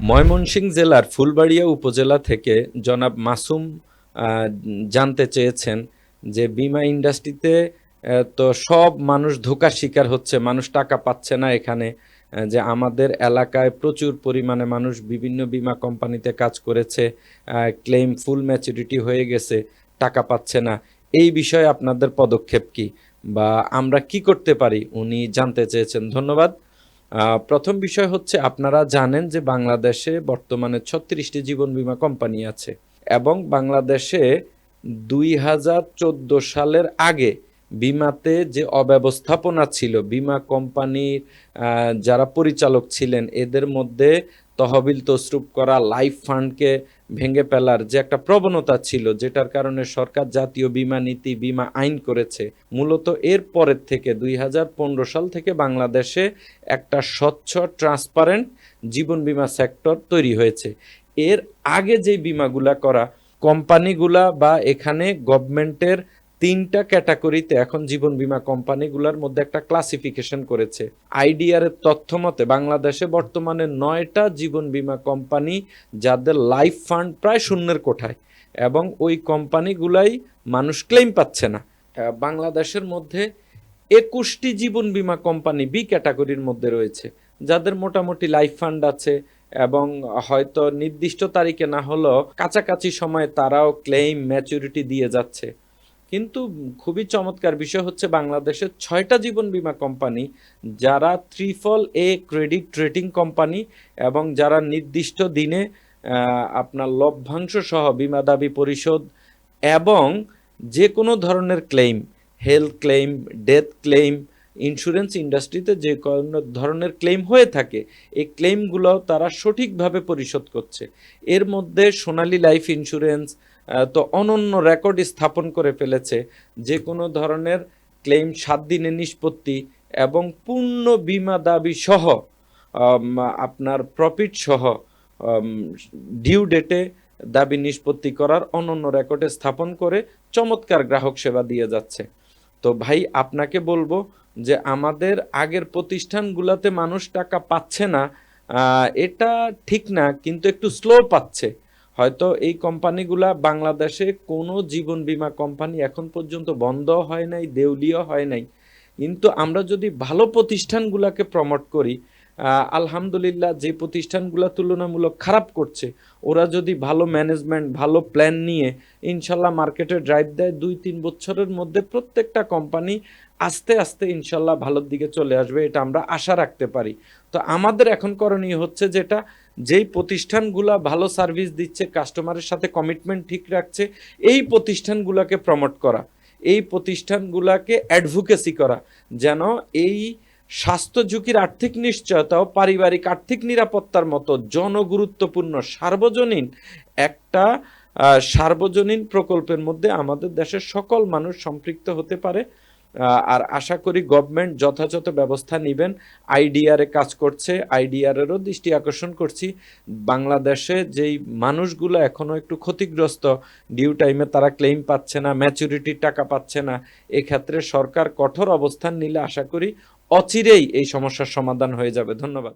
ময়মনসিংহ জেলার ফুলবাড়িয়া উপজেলা থেকে জনাব মাসুম জানতে চেয়েছেন যে বীমা ইন্ডাস্ট্রিতে তো সব মানুষ ধোঁকার শিকার হচ্ছে, মানুষ টাকা পাচ্ছে না এখানে। যে আমাদের এলাকায় প্রচুর পরিমাণে মানুষ বিভিন্ন বীমা কোম্পানিতে কাজ করেছে, ক্লেম ফুল ম্যাচুরিটি হয়ে গেছে, টাকা পাচ্ছে না। এই বিষয়ে আপনাদের পদক্ষেপ কি বা আমরা কি করতে পারি উনি জানতে চেয়েছেন। ধন্যবাদ। প্রথম বিষয় হচ্ছে, আপনারা জানেন যে বাংলাদেশে বর্তমানে ৩৬টি জীবন বীমা কোম্পানি আছে এবং বাংলাদেশে ২০১৪ সালের আগে বীমাতে যে অব্যবস্থাপনা ছিল, বীমা কোম্পানির যারা পরিচালক ছিলেন এদের মধ্যে তহবিল তছরুপ করা, লাইফ ফান্ডকে ভেঙে ফেলার যে একটা প্রবণতা ছিল, যেটার কারণে সরকার জাতীয় বীমা নীতি, বীমা আইন করেছে। মূলত এর পরের থেকে ২০১৫ সাল থেকে বাংলাদেশে একটা স্বচ্ছ ট্রান্সপারেন্ট জীবন বীমা সেক্টর তৈরি হয়েছে। এর আগে যে বীমাগুলা করা কোম্পানিগুলা বা এখানে গভর্নমেন্টের ৩টা ক্যাটাগরিতে এখন জীবন বীমা কোম্পানিগুলোর মধ্যে একটা ক্লাসিফিকেশন করেছে। আইডিআর এর তথ্য মতে বাংলাদেশে বর্তমানে ৯টা জীবন বীমা কোম্পানি যাদের লাইফ ফান্ড প্রায় শূন্যের কোঠায়, এবং ওই কোম্পানিগুলাই মানুষ ক্লেম পাচ্ছে না। বাংলাদেশের মধ্যে ২১টি জীবন বীমা কোম্পানি বি ক্যাটাগরির মধ্যে রয়েছে, যাদের মোটামুটি লাইফ ফান্ড আছে এবং হয়তো নির্দিষ্ট তারিখে না হলেও কাছাকাছি সময়ে তারাও ক্লেম ম্যাচুরিটি দিয়ে যাচ্ছে। কিন্তু খুবই চমৎকার বিষয় হচ্ছে, বাংলাদেশের ৬টা জীবন বীমা কোম্পানি যারা triple A credit rating company এবং যারা নির্দিষ্ট দিনে আপনার লভ্যাংশ সহ বীমা দাবি পরিশোধ এবং যে কোনো ধরনের claim, health claim, death claim, insurance ইন্ডাস্ট্রিতে যে কোনো ধরনের ক্লেম হয়ে থাকে, এই ক্লেমগুলো তারা সঠিকভাবে পরিশোধ করছে। এর মধ্যে সোনালী লাইফ ইন্স্যুরেন্স তো অনন্য রেকর্ড স্থাপন করে ফেলেছে। যে কোনো ধরনের ক্লেম ৭ দিনে নিষ্পত্তি এবং পূর্ণ বীমা দাবি সহ আপনার প্রফিট সহ ডিউ ডেটে দাবি নিষ্পত্তি করার অনন্য রেকর্ডে স্থাপন করে চমৎকার গ্রাহক সেবা দিয়ে যাচ্ছে। তো ভাই, আপনাকে বলবো যে আমাদের আগের প্রতিষ্ঠানগুলোতে মানুষ টাকা পাচ্ছে না, এটা ঠিক না, কিন্তু একটু স্লো পাচ্ছে। হয়তো এই কোম্পানিগুলা বাংলাদেশে কোনো জীবন বীমা কোম্পানি এখন পর্যন্ত বন্ধ হয় নাই, দেউলিয়া হয় নাই। কিন্তু আমরা যদি ভালো প্রতিষ্ঠানগুলোকে প্রমোট করি, আলহামদুলিল্লাহ, যে প্রতিষ্ঠানগুলো তুলনামূলক খারাপ করছে ওরা যদি ভালো ম্যানেজমেন্ট, ভালো প্ল্যান নিয়ে ইনশাল্লাহ মার্কেটে ড্রাইভ দেয়, ২-৩ বছরের মধ্যে প্রত্যেকটা কোম্পানি আস্তে আস্তে ইনশাল্লাহ ভালোর দিকে চলে আসবে, এটা আমরা আশা রাখতে পারি। তো আমাদের এখন করণীয় হচ্ছে যেটা, যেই প্রতিষ্ঠানগুলা ভালো সার্ভিস দিচ্ছে, কাস্টমারের সাথে কমিটমেন্ট ঠিক রাখছে, এই প্রতিষ্ঠানগুলোকে প্রমোট করা, এই প্রতিষ্ঠানগুলোকে অ্যাডভোকেসি করা, যেন এই স্বাস্থ্য ঝুঁকির আর্থিক নিশ্চয়তা ও পারিবারিক আর্থিক নিরাপত্তার মতো জনগুরুত্বপূর্ণ সার্বজনীন একটা সার্বজনীন প্রকল্পের মধ্যে আমাদের দেশের সকল মানুষ সম্পৃক্ত হতে পারে। আর আশা করি গভর্নমেন্ট যথাযথ ব্যবস্থা নেবেন। আইডিআরে কাজ করছে, আইডিআরেরও দৃষ্টি আকর্ষণ করছি। বাংলাদেশে যেই মানুষগুলো এখনও একটু ক্ষতিগ্রস্ত, ডিউ টাইমে তারা ক্লেম পাচ্ছে না, ম্যাচুরিটির টাকা পাচ্ছে না, এক্ষেত্রে সরকার কঠোর অবস্থান নিলে আশা করি অচিরেই এই সমস্যার সমাধান হয়ে যাবে। ধন্যবাদ।